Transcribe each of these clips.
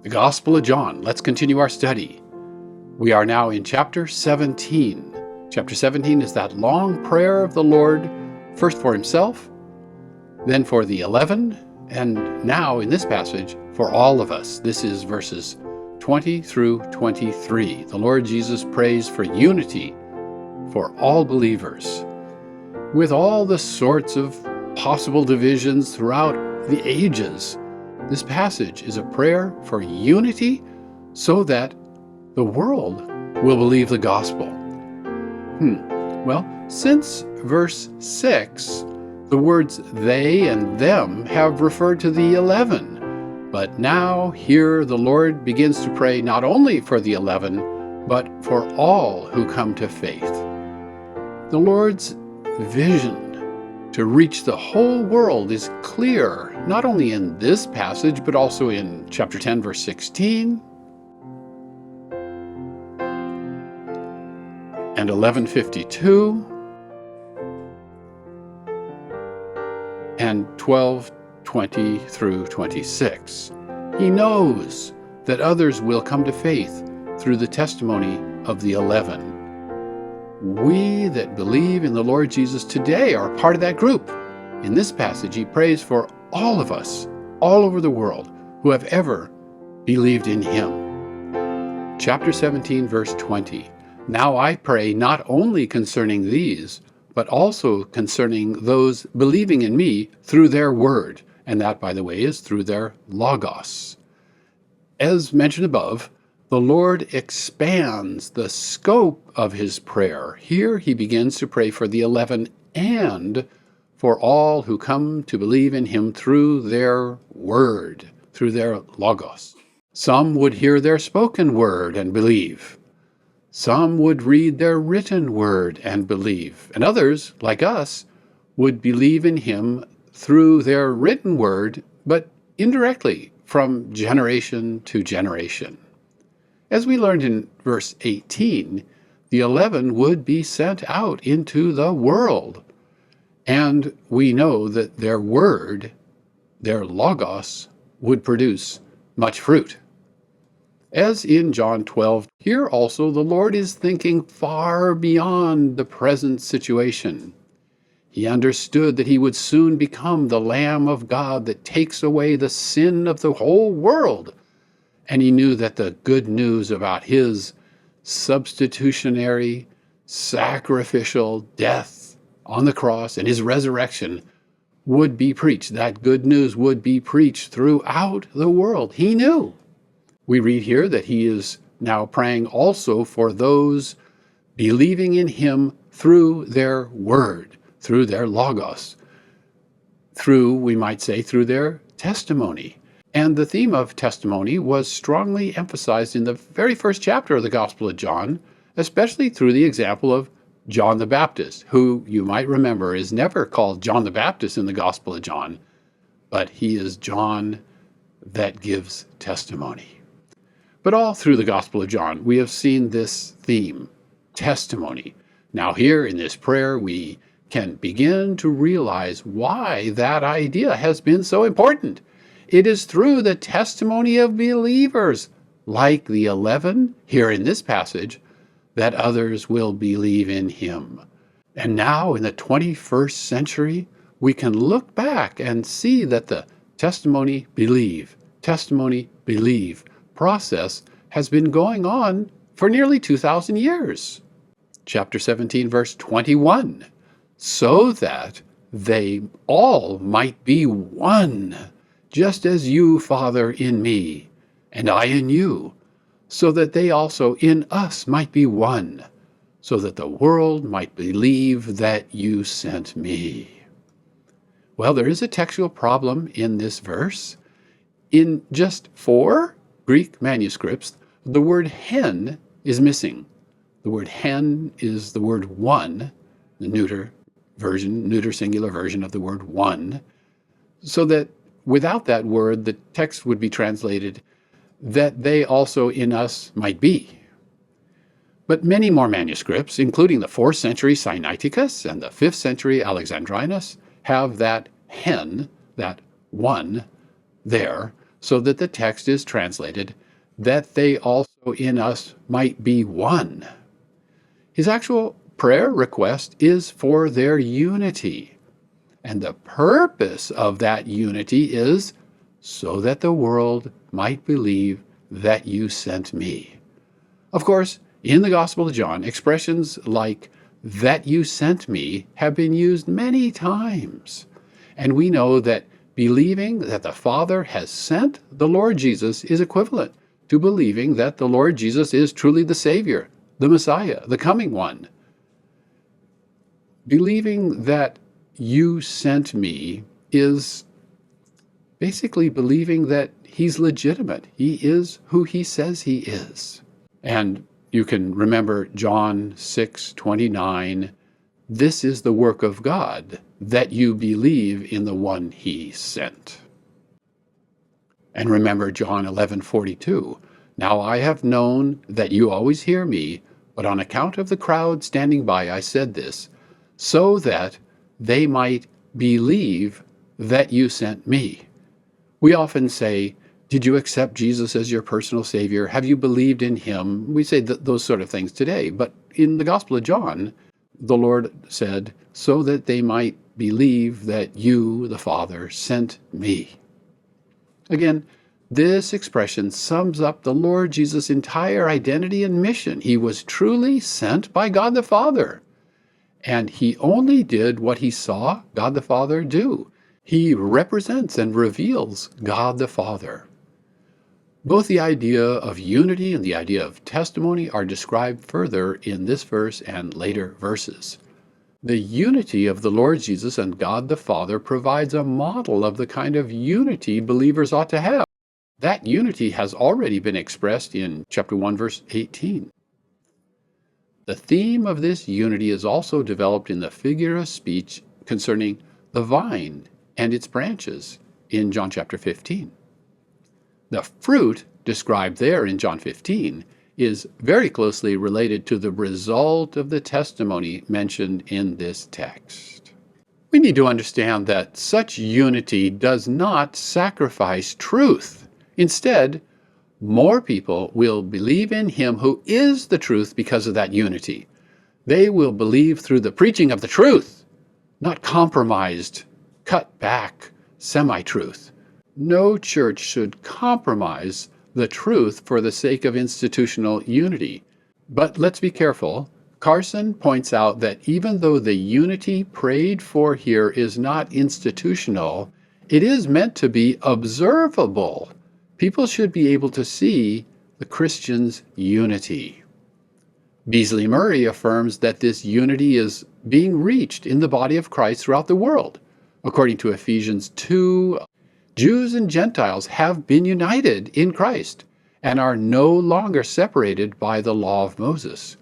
The Gospel of John. Let's continue our study. We are now in chapter 17. Chapter 17 is that long prayer of the Lord, first for himself, then for the 11, and now in this passage for all of us. This is verses 20 through 23. The Lord Jesus prays for unity for all believers, with all the sorts of possible divisions throughout the ages. This passage is a prayer for unity so that the world will believe the gospel. Well, since verse 6, the words they and them have referred to the 11. But now here the Lord begins to pray not only for the 11, but for all who come to faith. The Lord's vision to reach the whole world is clear, not only in this passage, but also in chapter 10, verse 16, and 11:52, and 12:20 through 26. He knows that others will come to faith through the testimony of the 11. We that believe in the Lord Jesus today are part of that group. In this passage, he prays for all of us, all over the world, who have ever believed in him. Chapter 17, verse 20. Now I pray not only concerning these, but also concerning those believing in me through their word. And that, by the way, is through their logos. As mentioned above, the Lord expands the scope of his prayer. Here he begins to pray for the 11 and for all who come to believe in him through their word, through their logos. Some would hear their spoken word and believe. Some would read their written word and believe. And others, like us, would believe in him through their written word, but indirectly from generation to generation. As we learned in verse 18, the 11 would be sent out into the world. And we know that their word, their logos, would produce much fruit. As in John 12, here also the Lord is thinking far beyond the present situation. He understood that he would soon become the Lamb of God that takes away the sin of the whole world. And he knew that the good news about his substitutionary, sacrificial death on the cross and his resurrection would be preached. That good news would be preached throughout the world. He knew. We read here that he is now praying also for those believing in him through their word, through their logos, through, we might say, through their testimony. And the theme of testimony was strongly emphasized in the very first chapter of the Gospel of John, especially through the example of John the Baptist, who you might remember is never called John the Baptist in the Gospel of John, but he is John that gives testimony. But all through the Gospel of John, we have seen this theme, testimony. Now here in this prayer, we can begin to realize why that idea has been so important. It is through the testimony of believers, like the 11 here in this passage, that others will believe in him. And now in the 21st century, we can look back and see that the testimony, believe process has been going on for nearly 2,000 years. Chapter 17, verse 21, so that they all might be one, just as you, Father, in me, and I in you, so that they also in us might be one, so that the world might believe that you sent me. Well, there is a textual problem in this verse. In just 4 Greek manuscripts, the word hen is missing. The word hen is the word one, the neuter singular version of the word one, so that without that word, the text would be translated, that they also in us might be. But many more manuscripts, including the 4th century Sinaiticus and the 5th century Alexandrinus, have that hen, that one, there, so that the text is translated, that they also in us might be one. His actual prayer request is for their unity. And the purpose of that unity is so that the world might believe that you sent me. Of course, in the Gospel of John, expressions like that you sent me have been used many times. And we know that believing that the Father has sent the Lord Jesus is equivalent to believing that the Lord Jesus is truly the Savior, the Messiah, the coming one. Believing that you sent me is basically believing that he's legitimate. He is who he says he is. And you can remember John 6:29, this is the work of God, that you believe in the one he sent. And remember John 11:42, now I have known that you always hear me, but on account of the crowd standing by I said this, so that they might believe that you sent me. We often say, did you accept Jesus as your personal Savior? Have you believed in him? We say those sort of things today. But in the Gospel of John, the Lord said, so that they might believe that you, the Father, sent me. Again, this expression sums up the Lord Jesus' entire identity and mission. He was truly sent by God the Father. And he only did what he saw God the Father do. He represents and reveals God the Father. Both the idea of unity and the idea of testimony are described further in this verse and later verses. The unity of the Lord Jesus and God the Father provides a model of the kind of unity believers ought to have. That unity has already been expressed in chapter 1, verse 18. The theme of this unity is also developed in the figure of speech concerning the vine and its branches in John chapter 15. The fruit described there in John 15 is very closely related to the result of the testimony mentioned in this text. We need to understand that such unity does not sacrifice truth. Instead, more people will believe in him who is the truth because of that unity. They will believe through the preaching of the truth, not compromised, cut back semi-truth. No church should compromise the truth for the sake of institutional unity. But let's be careful. Carson points out that even though the unity prayed for here is not institutional, it is meant to be observable. People should be able to see the Christians' unity. Beasley Murray affirms that this unity is being reached in the body of Christ throughout the world. According to Ephesians 2, Jews and Gentiles have been united in Christ and are no longer separated by the law of Moses.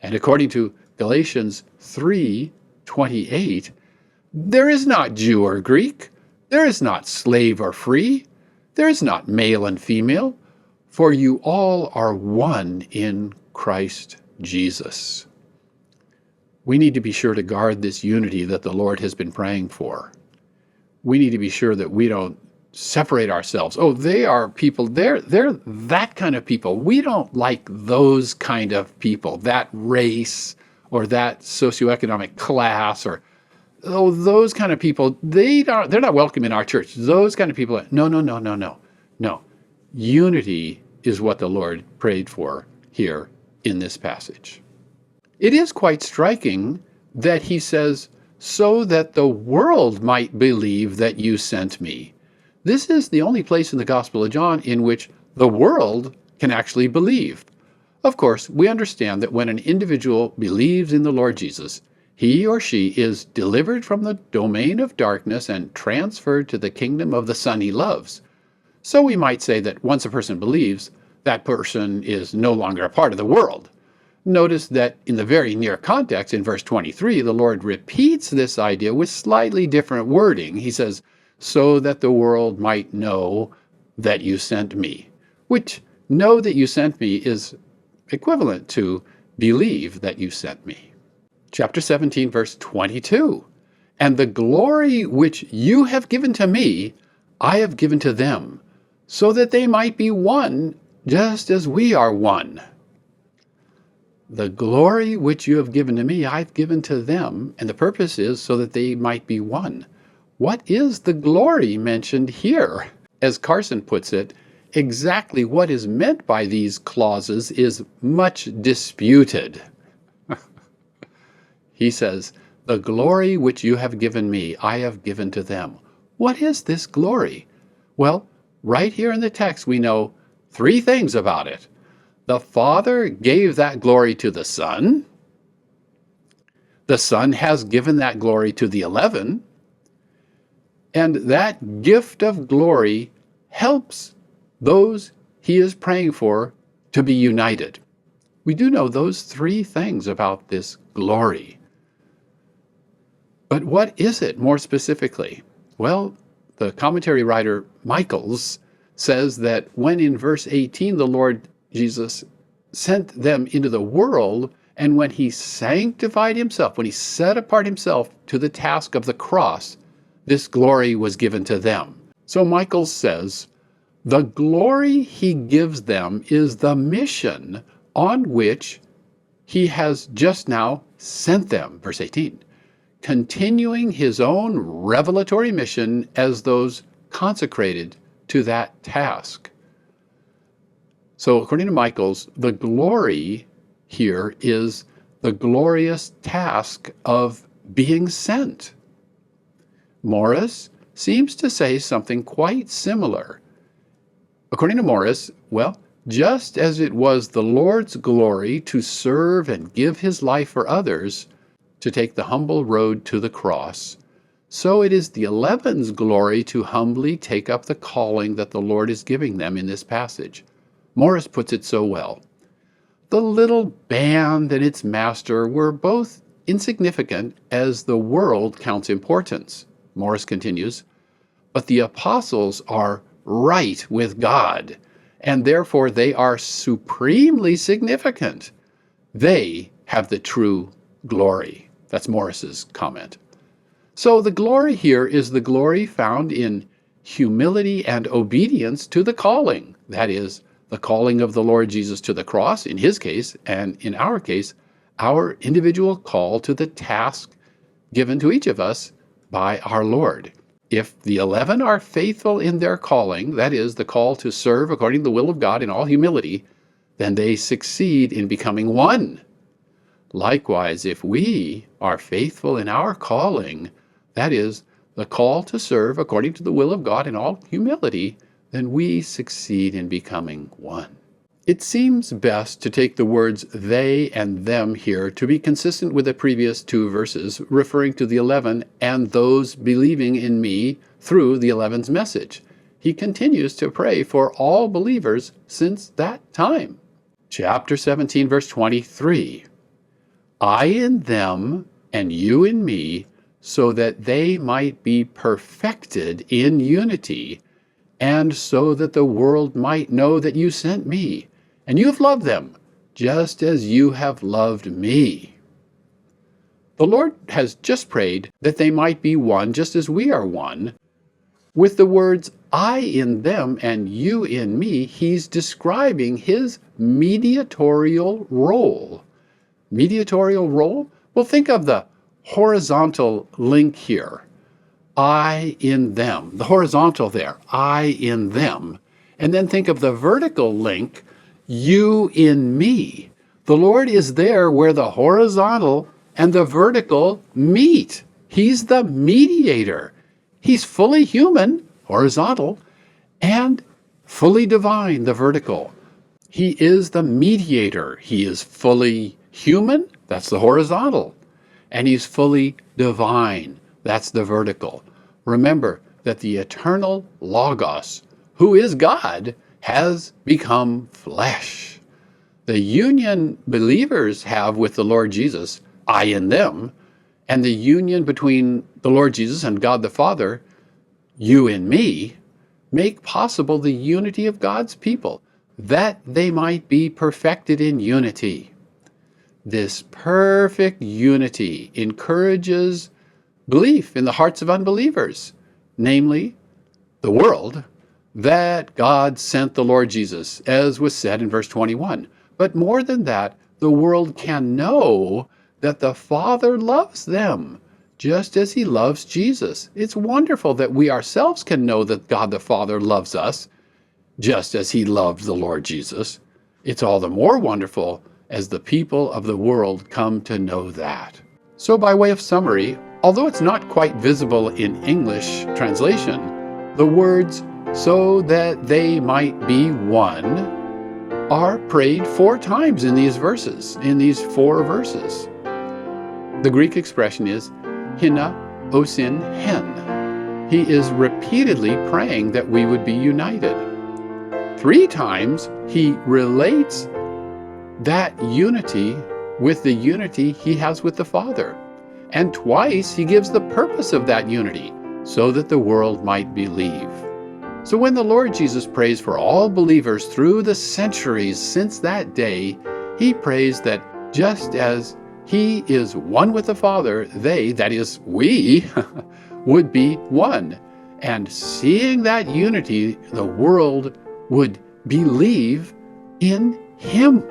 And according to Galatians 3:28, there is not Jew or Greek, there is not slave or free, there is not male and female, for you all are one in Christ Jesus. We need to be sure to guard this unity that the Lord has been praying for. We need to be sure that we don't separate ourselves. Oh, they are people, they're that kind of people. We don't like those kind of people, that race or that socioeconomic class, or oh, those kind of people, they're not welcome in our church. Those kind of people, no. Unity is what the Lord prayed for here in this passage. It is quite striking that he says, so that the world might believe that you sent me. This is the only place in the Gospel of John in which the world can actually believe. Of course, we understand that when an individual believes in the Lord Jesus, he or she is delivered from the domain of darkness and transferred to the kingdom of the Son he loves. So we might say that once a person believes, that person is no longer a part of the world. Notice that in the very near context, in verse 23, the Lord repeats this idea with slightly different wording. He says, so that the world might know that you sent me, which know that you sent me is equivalent to believe that you sent me. Chapter 17, verse 22, and the glory which you have given to me, I have given to them, so that they might be one, just as we are one. The glory which you have given to me, I've given to them, and the purpose is so that they might be one. What is the glory mentioned here? As Carson puts it, exactly what is meant by these clauses is much disputed. He says, the glory which you have given me, I have given to them. What is this glory? Well, right here in the text, we know three things about it. The Father gave that glory to the Son. The Son has given that glory to the 11. And that gift of glory helps those he is praying for to be united. We do know those three things about this glory. But what is it more specifically? Well, the commentary writer Michaels says that when in verse 18 the Lord Jesus sent them into the world, and when he sanctified himself, when he set apart himself to the task of the cross, this glory was given to them. So Michaels says, the glory he gives them is the mission on which he has just now sent them, verse 18, continuing his own revelatory mission as those consecrated to that task. So according to Michaels, the glory here is the glorious task of being sent. Morris seems to say something quite similar. According to Morris, well, just as it was the Lord's glory to serve and give his life for others, to take the humble road to the cross, so it is the 11's glory to humbly take up the calling that the Lord is giving them in this passage. Morris puts it so well. The little band and its master were both insignificant as the world counts importance. Morris continues, but the apostles are right with God, and therefore they are supremely significant. They have the true glory. That's Morris's comment. So the glory here is the glory found in humility and obedience to the calling. That is, the calling of the Lord Jesus to the cross, in his case, and in our case, our individual call to the task given to each of us by our Lord. If the 11 are faithful in their calling, that is, the call to serve according to the will of God in all humility, then they succeed in becoming one. Likewise, if we are faithful in our calling, that is, the call to serve according to the will of God in all humility, then we succeed in becoming one. It seems best to take the words they and them here to be consistent with the previous two verses, referring to the 11 and those believing in me through the 11's message. He continues to pray for all believers since that time. Chapter 17, verse 23. I in them and you in me, so that they might be perfected in unity, and so that the world might know that you sent me, and you have loved them, just as you have loved me. The Lord has just prayed that they might be one, just as we are one. With the words, I in them and you in me, he's describing his mediatorial role. Mediatorial role? Well, think of the horizontal link here. I in them. The horizontal there, I in them. And then think of the vertical link, you in me. The Lord is there where the horizontal and the vertical meet. He's the mediator. He's fully human, horizontal, and fully divine, the vertical. He is the mediator. He is fully human, that's the horizontal, and he's fully divine, that's the vertical. Remember that the eternal Logos, who is God, has become flesh. The union believers have with the Lord Jesus, I in them, and the union between the Lord Jesus and God the Father, you in me, make possible the unity of God's people, that they might be perfected in unity. This perfect unity encourages belief in the hearts of unbelievers, namely the world, that God sent the Lord Jesus, as was said in verse 21. But more than that, the world can know that the Father loves them, just as he loves Jesus. It's wonderful that we ourselves can know that God the Father loves us, just as he loved the Lord Jesus. It's all the more wonderful as the people of the world come to know that. So by way of summary, although it's not quite visible in English translation, the words "so that they might be one" are prayed 4 times in these verses, in these 4 verses. The Greek expression is hina osin hen. He is repeatedly praying that we would be united. 3 times he relates that unity with the unity he has with the Father. And twice he gives the purpose of that unity, so that the world might believe. So when the Lord Jesus prays for all believers through the centuries since that day, he prays that just as he is one with the Father, they, that is, we, would be one. And seeing that unity, the world would believe in him.